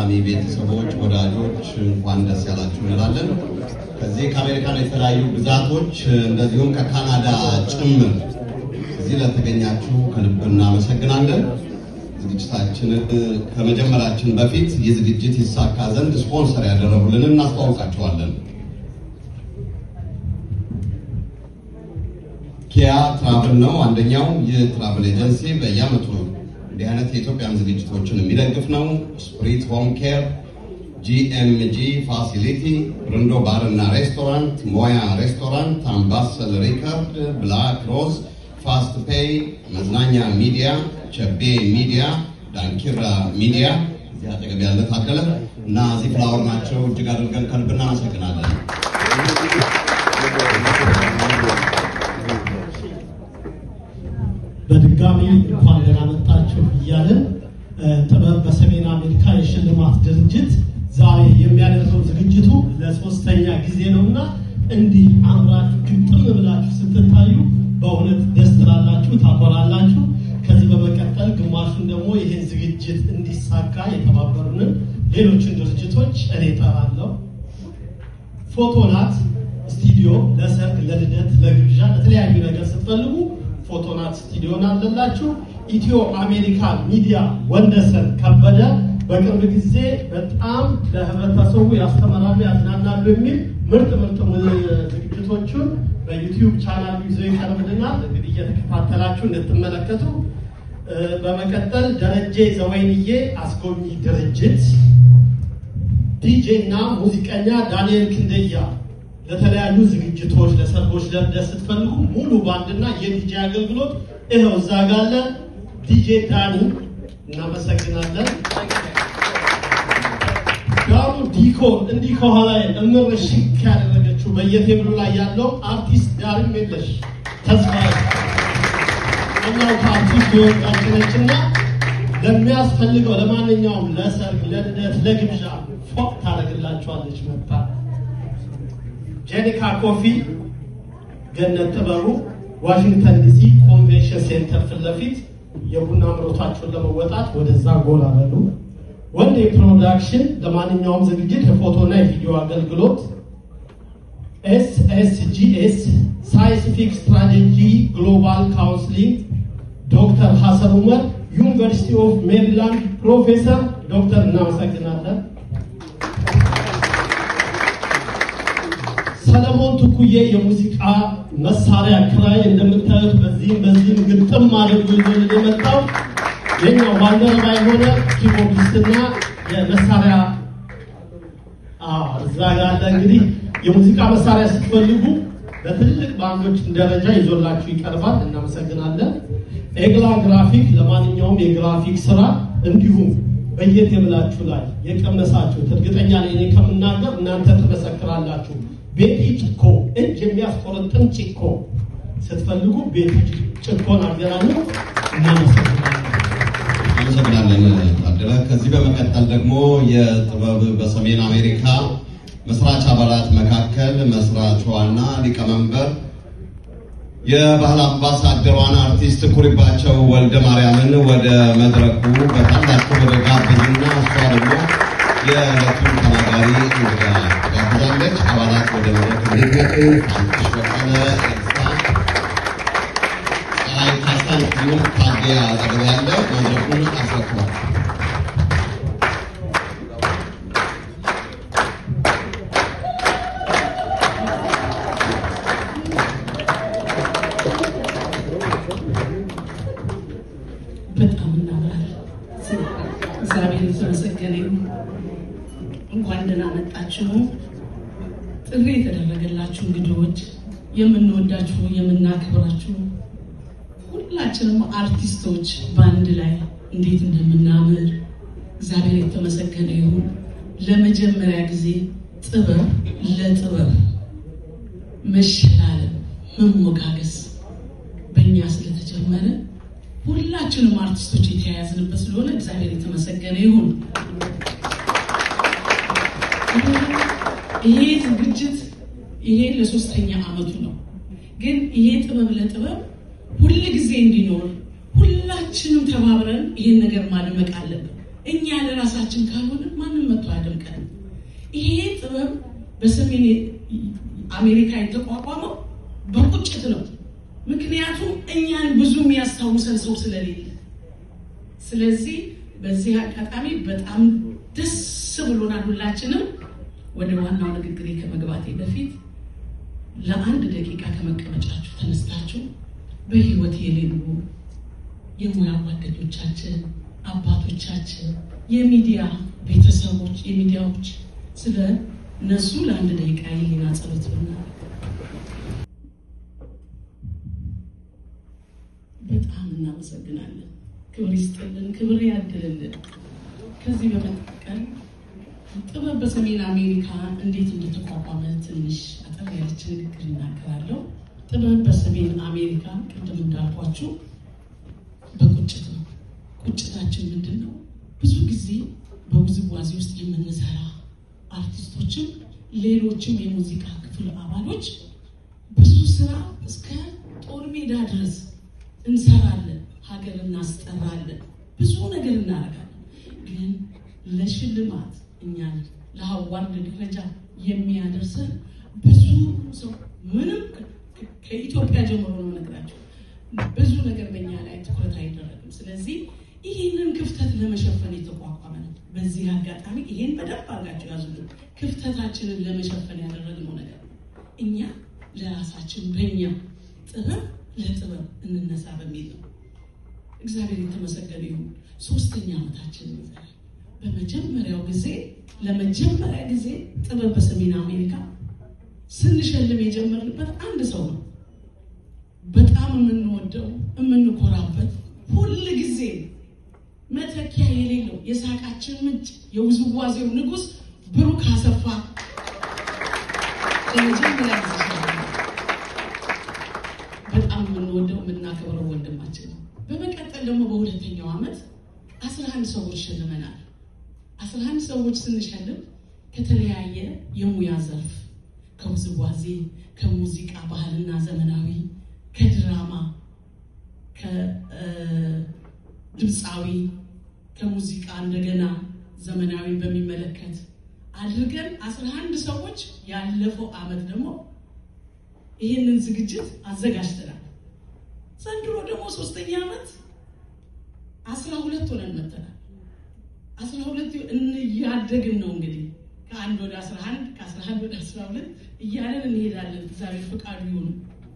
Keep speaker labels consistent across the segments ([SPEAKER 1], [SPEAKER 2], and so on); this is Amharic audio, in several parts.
[SPEAKER 1] ታዳሚ ቤተሰቦች ወዳጆች እንኳን ደስ ያላችሁ እንላለን። ከዚህ ከአሜሪካን የተለያዩ ግዛቶች እንደዚሁም ከካናዳ ጭምር እዚህ ለተገኛችሁ ከልብ እናመሰግናለን። ዝግጅታችንን ከመጀመራችን በፊት የዝግጅት ይሳካ ዘንድ ስፖንሰር ያደረጉልን እናስተዋውቃቸዋለን። ኪያ ትራቭል ነው አንደኛው የትራቭል ኤጀንሲ በየዓመቱ እንዲህ አይነት የኢትዮጵያን ዝግጅቶችን የሚደግፍ ነው። ስፕሪት ሆም ኬር፣ ጂኤምጂ ፋሲሊቲ፣ ብርንዶ ባር እና ሬስቶራንት፣ ሞያ ሬስቶራንት፣ አምባሰል ሪከርድ፣ ብላክ ሮዝ፣ ፋስት ፔይ፣ መዝናኛ ሚዲያ፣ ቸቤ ሚዲያ፣ ዳንኪራ ሚዲያ እዚህ አጠገብ ያለ ታደለ እና እዚህ ፍላወር ናቸው። እጅግ አድርገን ከልብ እናመሰግናለን።
[SPEAKER 2] በድጋሚ እንኳን ደህና መጣችሁ እያለን ጥበብ በሰሜን አሜሪካ የሽልማት ድርጅት ዛሬ የሚያደርገው ዝግጅቱ ለሶስተኛ ጊዜ ነውና እንዲህ አምራችሁ ግጥም ብላችሁ ስትታዩ በእውነት ደስ ትላላችሁ፣ ታኮራላችሁ። ከዚህ በመቀጠል ግማሹን ደግሞ ይህን ዝግጅት እንዲሳካ የተባበሩንን ሌሎችን ድርጅቶች እኔ እጠራለሁ። ፎቶናት ስቱዲዮ ለሰርግ፣ ለልደት፣ ለግብዣ፣ ለተለያዩ ነገር ስትፈልጉ ፎቶናት ስቱዲዮን አለላችሁ። ኢትዮ አሜሪካ ሚዲያ ወንደሰን ከበደ በቅርብ ጊዜ በጣም ለህብረተሰቡ ያስተምራሉ፣ ያዝናናሉ የሚል ምርጥ ዝግጅቶቹን በዩቲዩብ ቻናል ይዘው ይቀርብልናል። እንግዲህ እየተከታተላችሁ እንድትመለከቱ። በመቀጠል ደረጀ ዘወይንዬ አስጎብኚ ድርጅት፣ ዲጄ እና ሙዚቀኛ ዳንኤል ክንደያ ለተለያዩ ዝግጅቶች፣ ለሰርጎች፣ ለልደት ስትፈልጉ ሙሉ ባንድና የዲጄ አገልግሎት ይኸው እዛ ጋር አለ። ዲጄ ዳኒ እናመሰግናለን። ዳሩ ዲኮር እንዲህ ከኋላ እምር ሽክ ያደረገችው በየቴብሉ ላይ ያለው አርቲስት ዳርም የለሽ ተስፋዬ እኛው ከአርቲስት ወጣችነችና ለሚያስፈልገው ለማንኛውም ለሰርግ፣ ለልደት፣ ለግብዣ ፎቅ ታደርግላችኋለች መጣ። ጄኒካ ኮፊ፣ ገነት ጥበቡ ዋሽንግተን ዲሲ ኮንቬንሽን ሴንተር ፊት ለፊት የቡና ምሮታቸውን ለመወጣት ወደዛ ጎላ በሉ። ወንዴ ፕሮዳክሽን ለማንኛውም ዝግጅት የፎቶና የቪዲዮ አገልግሎት። ኤስኤስጂኤስ ሳይንቲፊክ ስትራቴጂ ግሎባል ካውንስሊንግ ዶክተር ሐሰን ዑመር ዩኒቨርሲቲ ኦፍ ሜሪላንድ ፕሮፌሰር ዶክተር እናመሰግናለን። ሰለሞን ትኩዬ የሙዚቃ መሳሪያ ክራይ እንደምታዩት በዚህም ግጥም አድርጎ ይዞልን የመጣው የኛው ባልደረባ የሆነ ኪቦርዲስትና የመሳሪያ እዛ ያለ እንግዲህ የሙዚቃ መሳሪያ ስትፈልጉ በትልቅ ባንዶች ደረጃ ይዞላችሁ ይቀርባል። እናመሰግናለን። ኤግላ ግራፊክ ለማንኛውም የግራፊክ ስራ እንዲሁም በየቴብላችሁ ላይ የቀመሳችሁት እርግጠኛ ነኝ እኔ ከምናገር እናንተ ትመሰክራላችሁ። ቤቲ ጭኮ እጅ የሚያስቆረጥን ጭኮ ስትፈልጉ ቤቲ ጭኮን አገናኙ።
[SPEAKER 1] እናመሰግናለን ታደለ። ከዚህ በመቀጠል ደግሞ የጥበብ በሰሜን አሜሪካ መስራች አባላት መካከል መስራቿና ሊቀመንበር የባህል አምባሳደሯን አርቲስት ኩሪባቸው ወልደ ማርያምን ወደ መድረኩ በታላቅ ክብር ጋብዝና እሷ ደግሞ የዕለቱን ተናጋሪ እንግዳ ጋብዛለች። አባላት ወደ መድረክ እንዲመጡ ተሽበቀለ ካሳን ሁሉም ታዲያ አጠገብ ያለ መድረኩን አስረክቧል።
[SPEAKER 3] በጣም እናምራለን። እግዚአብሔር የተመሰገነ ይሁን። እንኳን ደህና መጣችሁ። ጥሪ የተደረገላችሁ እንግዶች፣ የምንወዳችሁ የምናከብራችሁ ሁላችንም አርቲስቶች በአንድ ላይ እንዴት እንደምናምር እግዚአብሔር የተመሰገነ ይሁን። ለመጀመሪያ ጊዜ ጥበብ ለጥበብ መሸላለም መሞጋገስ በእኛ ስለተጀመረ ሁላችንም አርቲስቶች የተያያዝንበት ስለሆነ እግዚአብሔር የተመሰገነ ይሁን። ይሄ ዝግጅት ይሄ ለሶስተኛ ዓመቱ ነው። ግን ይሄ ጥበብ ለጥበብ ሁሉ ጊዜ እንዲኖር ሁላችንም ተባብረን ይሄን ነገር ማድመቅ አለብን። እኛ ለራሳችን ካልሆነ ማንም መጥቶ አያደምቀንም። ይሄ ጥበብ በሰሜን አሜሪካ የተቋቋመው በቁጭት ነው። ምክንያቱም እኛን ብዙ የሚያስታውሰን ሰው ስለሌለ። ስለዚህ በዚህ አጋጣሚ በጣም ደስ ብሎናል ሁላችንም። ወደ ዋናው ንግግሬ ከመግባቴ በፊት ለአንድ ደቂቃ ከመቀመጫችሁ ተነስታችሁ በህይወት የሌሉ የሙያ ጓደኞቻችን፣ አባቶቻችን፣ የሚዲያ ቤተሰቦች፣ የሚዲያዎች ስለ እነሱ ለአንድ ደቂቃ የህሊና ጸሎት ብናደርግ በጣም እናመሰግናለን። ክብር ይስጥልን፣ ክብር ያድልልን። ከዚህ በመቀጠል ጥበብ በሰሜን አሜሪካ እንዴት እንደተቋቋመ ትንሽ አጠር ያለች ንግግር እናገራለሁ። ጥበብ በሰሜን አሜሪካ ቅድም እንዳልኳችሁ በቁጭት ነው። ቁጭታችን ምንድን ነው? ብዙ ጊዜ በውዝዋዜ ውስጥ የምንሰራ አርቲስቶችም ሌሎችም የሙዚቃ ክፍል አባሎች ብዙ ስራ እስከ ጦር ሜዳ ድረስ እንሰራለን፣ ሀገር እናስጠራለን፣ ብዙ ነገር እናደርጋለን። ግን ለሽልማት እኛን ለአዋርድ ደረጃ የሚያደርሰን ብዙ ሰው ምንም ከኢትዮጵያ ጀምሮ ነው ነገራቸው ብዙ ነገር በእኛ ላይ ትኩረት አይደረግም። ስለዚህ ይህንን ክፍተት ለመሸፈን የተቋቋመ ነው። በዚህ አጋጣሚ ይሄን በደንብ አድርጋችሁ ያዙልን። ክፍተታችንን ለመሸፈን ያደረግነው ነገር ነው። እኛ ለራሳችን በእኛ ጥበብ ለጥበብ እንነሳ በሚል ነው። እግዚአብሔር የተመሰገነ ይሁን። 3ኛ ዓመታችን ይዛል። በመጀመሪያው ጊዜ ለመጀመሪያ ጊዜ ጥበብ በሰሜን አሜሪካ ስንሸልም የጀመርንበት አንድ ሰው ነው። በጣም የምንወደው የምንኮራበት ሁል ጊዜ መተኪያ የሌለው የሳቃችን ምንጭ የውዝዋዜው ንጉስ ብሩክ አሰፋ ለመጀመሪያ ጊዜ በጣም የምንወደው የምናከብረው ወንድማችን ነው። በመቀጠል ደግሞ በሁለተኛው ዓመት 11 ሰዎች ሸልመናል። 11 ሰዎች ስንሸልም ከተለያየ የሙያ ዘርፍ ከውዝዋዜ፣ ከሙዚቃ ባህልና ዘመናዊ፣ ከድራማ፣ ከድምፃዊ፣ ከሙዚቃ እንደገና ዘመናዊ በሚመለከት አድርገን 11 ሰዎች ያለፈው ዓመት ደግሞ ይህንን ዝግጅት አዘጋጅተናል። ዘንድሮ ደግሞ 3ኛ ዓመት 12 ሆነን መጥተናል። 12 እያደግን ነው እንግዲህ ከ1 ወደ 11 ከ11 ወደ 12 እያለን እንሄዳለን። እግዚአብሔር ፈቃዱ ይሁን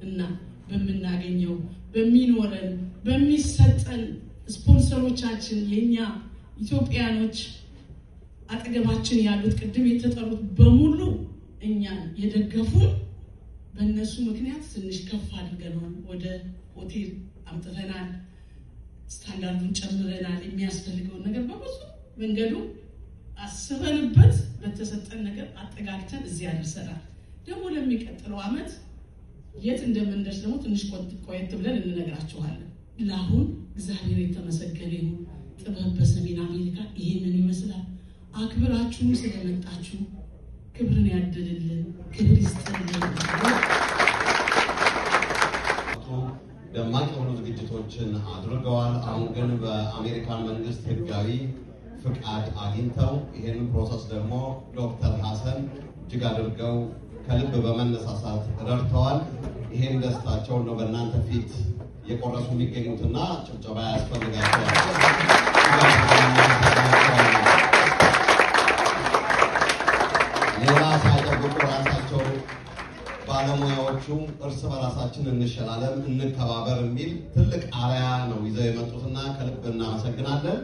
[SPEAKER 3] እና በምናገኘው በሚኖረን በሚሰጠን ስፖንሰሮቻችን የኛ ኢትዮጵያኖች አጠገባችን ያሉት ቅድም የተጠሩት በሙሉ እኛን የደገፉን በእነሱ ምክንያት ትንሽ ከፍ አድርገናል። ወደ ሆቴል አምጥተናል። ስታንዳርዱን ጨምረናል። የሚያስፈልገውን ነገር በብዙ መንገዱ አስበንበት በተሰጠን ነገር አጠጋግተን እዚህ አድርሰናል። ደግሞ ለሚቀጥለው ዓመት የት እንደምንደርስ ደግሞ ትንሽ ቆየት ብለን እንነግራችኋለን። ለአሁን እግዚአብሔር የተመሰገነ ይሁን። ጥበብ በሰሜን አሜሪካ ይህንን ይመስላል። አክብራችሁን ስለመጣችሁ ክብርን ያድልልን፣ ክብር ይስጥልን።
[SPEAKER 1] ደማቅ የሆኑ ዝግጅቶችን አድርገዋል። አሁን ግን በአሜሪካን መንግስት ህጋዊ ፍቃድ አግኝተው ይህንን ፕሮሰስ ደግሞ ዶክተር ሐሰን እጅግ አድርገው ከልብ በመነሳሳት ረድተዋል። ይሄን ደስታቸውን ነው በእናንተ ፊት የቆረሱ የሚገኙትና ጭብጨባ ያስፈልጋቸዋል። ሌላ ሳይጠብቁ ራሳቸው ባለሙያዎቹ እርስ በራሳችን እንሸላለም፣ እንከባበር የሚል ትልቅ አርአያ ነው ይዘው የመጡትና ከልብ እናመሰግናለን።